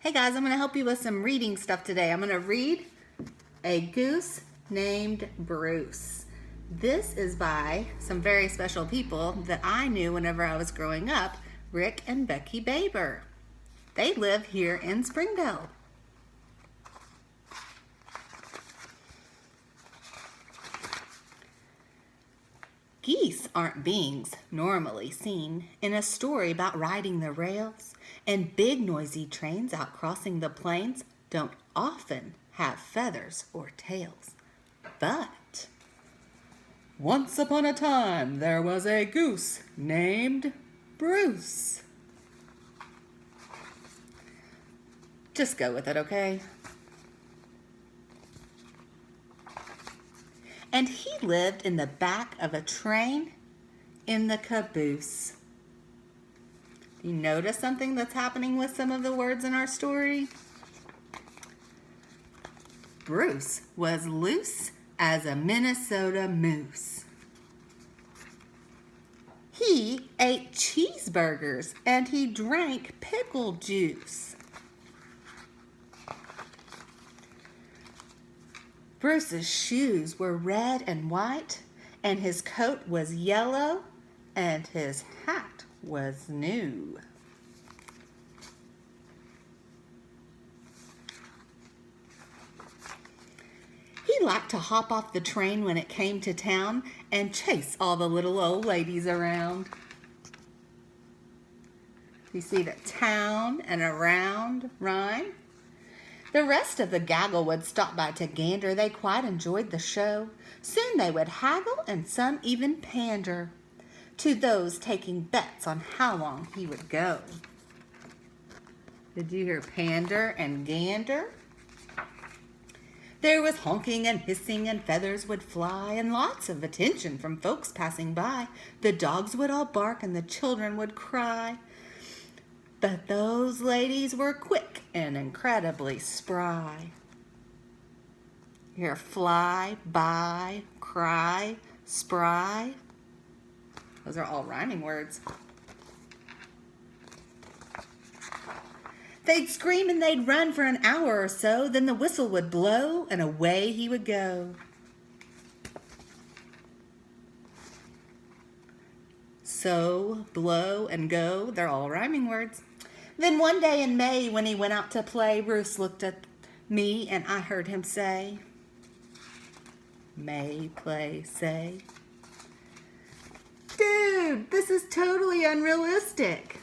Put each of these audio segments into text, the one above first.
Hey guys, I'm going to help you with some reading stuff today. I'm going to read A Goose Named Bruce. This is by some very special people that I knew whenever I was growing up, Rick and Becky Baber. They live here in Springdale. Geese aren't beings normally seen in a story about riding the rails, and big noisy trains out crossing the plains don't often have feathers or tails. But once upon a time there was a goose named Bruce. Just go with it, okay? And he lived in the back of a train in the caboose. Do you notice something that's happening with some of the words in our story? Bruce was loose as a Minnesota moose. He ate cheeseburgers and he drank pickle juice. Bruce's shoes were red and white, and his coat was yellow, and his hat was new. He liked to hop off the train when it came to town and chase all the little old ladies around. You see that town and around rhyme? The rest of the gaggle would stop by to gander. They quite enjoyed the show. Soon they would haggle and some even pander to those taking bets on how long he would go. Did you hear pander and gander? There was honking and hissing and feathers would fly and lots of attention from folks passing by. The dogs would all bark and the children would cry. But those ladies were quick and incredibly spry. Hear fly, by, cry, spry. Those are all rhyming words. They'd scream and they'd run for an hour or so, then the whistle would blow and away he would go. So, blow, and go, they're all rhyming words. Then one day in May when he went out to play, Bruce looked at me and I heard him say, May, play, say. Dude, this is totally unrealistic.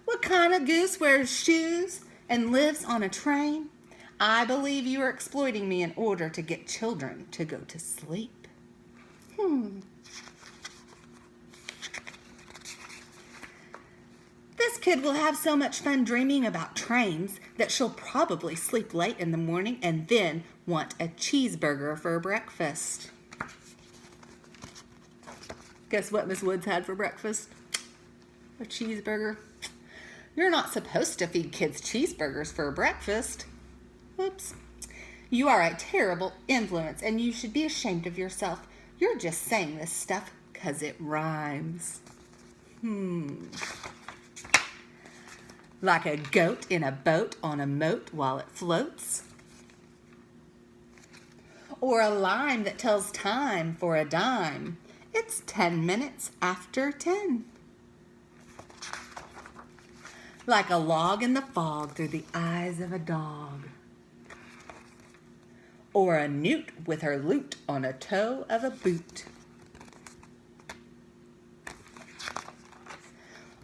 What kind of goose wears shoes and lives on a train? I believe you are exploiting me in order to get children to go to sleep. This kid will have so much fun dreaming about trains that she'll probably sleep late in the morning and then want a cheeseburger for breakfast. Guess what Miss Woods had for breakfast? A cheeseburger. You're not supposed to feed kids cheeseburgers for breakfast. Oops. You are a terrible influence and you should be ashamed of yourself. You're just saying this stuff 'cause it rhymes. Like a goat in a boat on a moat while it floats. Or a line that tells time for a dime. It's 10 minutes after 10. Like a log in the fog through the eyes of a dog. Or a newt with her lute on a toe of a boot.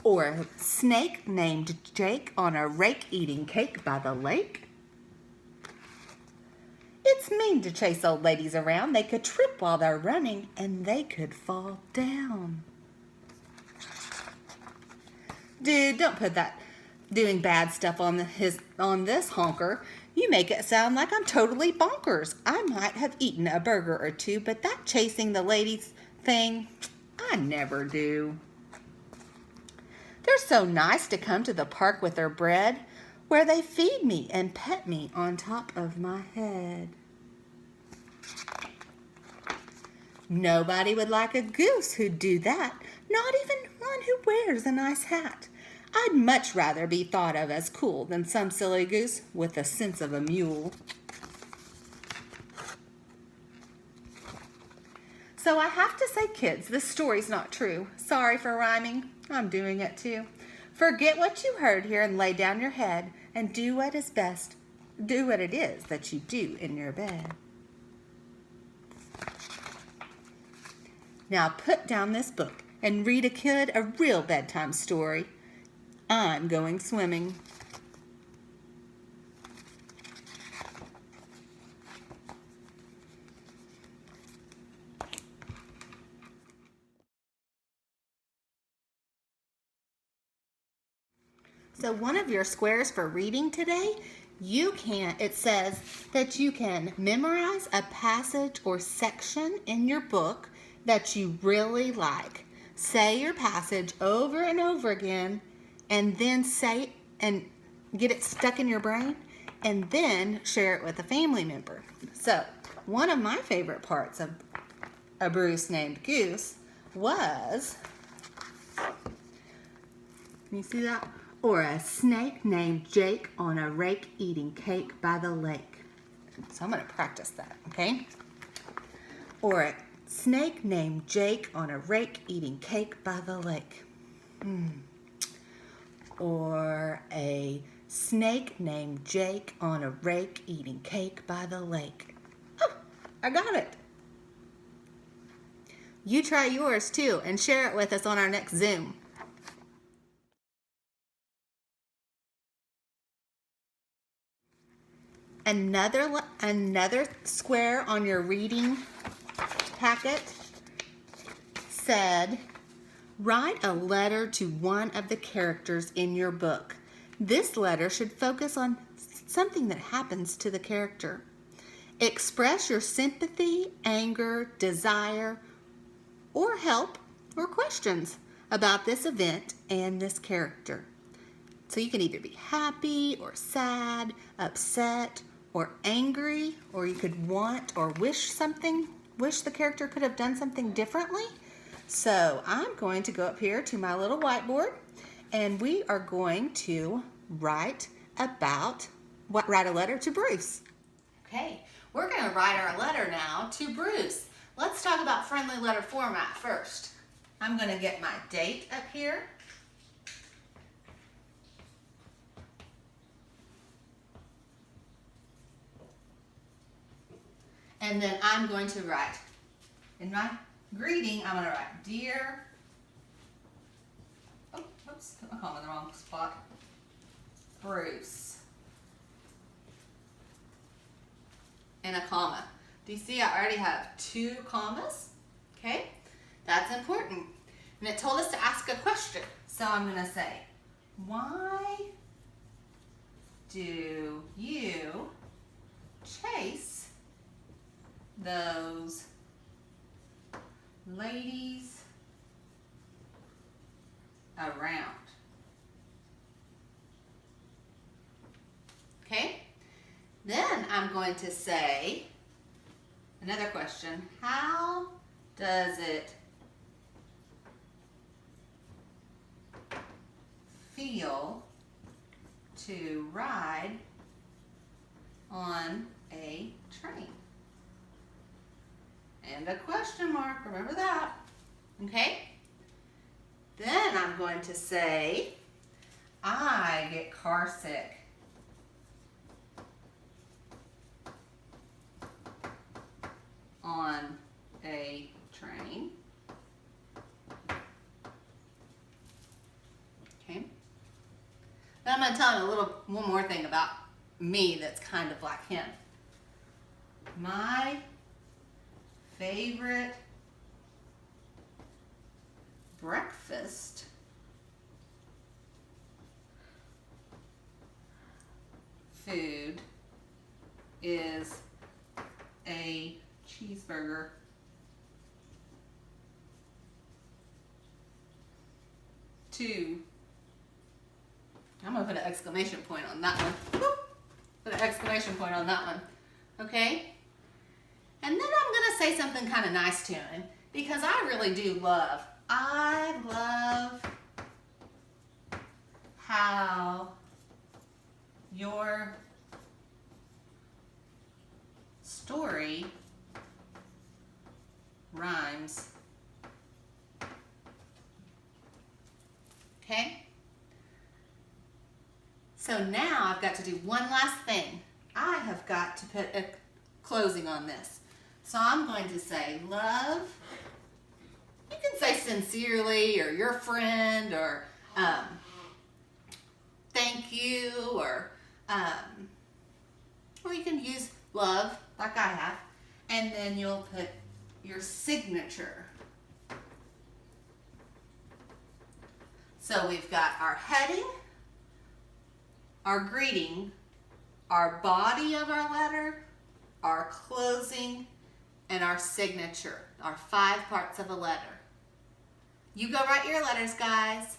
Or a snake named Jake on a rake eating cake by the lake. It's mean to chase old ladies around. They could trip while they're running and they could fall down. Dude, don't put that doing bad stuff on this honker. You make it sound like I'm totally bonkers. I might have eaten a burger or two, but that chasing the ladies thing, I never do. They're so nice to come to the park with their bread, where they feed me and pet me on top of my head. Nobody would like a goose who'd do that, not even one who wears a nice hat. I'd much rather be thought of as cool than some silly goose with a sense of a mule. So I have to say, kids, this story's not true. Sorry for rhyming. I'm doing it too. Forget what you heard here and lay down your head and do what is best. Do what it is that you do in your bed. Now put down this book and read a kid a real bedtime story. I'm going swimming. So one of your squares for reading today, it says that you can memorize a passage or section in your book that you really like. Say your passage over and over again, and then say and get it stuck in your brain, and then share it with a family member. So one of my favorite parts of A Bruce Named Goose was, can you see that? Or a snake named Jake on a rake eating cake by the lake. So I'm going to practice that, okay? Or a snake named Jake on a rake eating cake by the lake. Or a snake named Jake on a rake eating cake by the lake. Oh, I got it. You try yours too and share it with us on our next Zoom. Another square on your reading packet said, write a letter to one of the characters in your book. This letter should focus on something that happens to the character. Express your sympathy, anger, desire, or help or questions about this event and this character. So you can either be happy or sad, upset, or angry, or you could want or wish the character could have done something differently. So I'm going to go up here to my little whiteboard, and we are going to write a letter to Bruce. Okay, we're going to write our letter now to Bruce. Let's talk about friendly letter format first. I'm going to get my date up here. And then I'm going to write, in my greeting, I'm going to write, Dear, oh, oops, put my comma in the wrong spot, Bruce, and a comma. Do you see I already have 2 commas? Okay, that's important. And it told us to ask a question. So I'm going to say, why do you chase those ladies around? Okay, then I'm going to say another question. How does it feel to ride on a train? And a question mark, remember that. Okay? Then I'm going to say, I get car sick on a train. Okay? Then I'm going to tell you one more thing about me that's kind of like him. My favorite breakfast food is a cheeseburger. I'm going to put an exclamation point on that one. Whoop. Put an exclamation point on that one. Okay? And then I'm going to say something kind of nice to him because I really do I love how your story rhymes. Okay? So now I've got to do one last thing. I have got to put a closing on this. So I'm going to say love. You can say sincerely or your friend or thank you or you can use love like I have. And then you'll put your signature. So we've got our heading, our greeting, our body of our letter, our closing, and our signature, our 5 parts of a letter. You go write your letters, guys.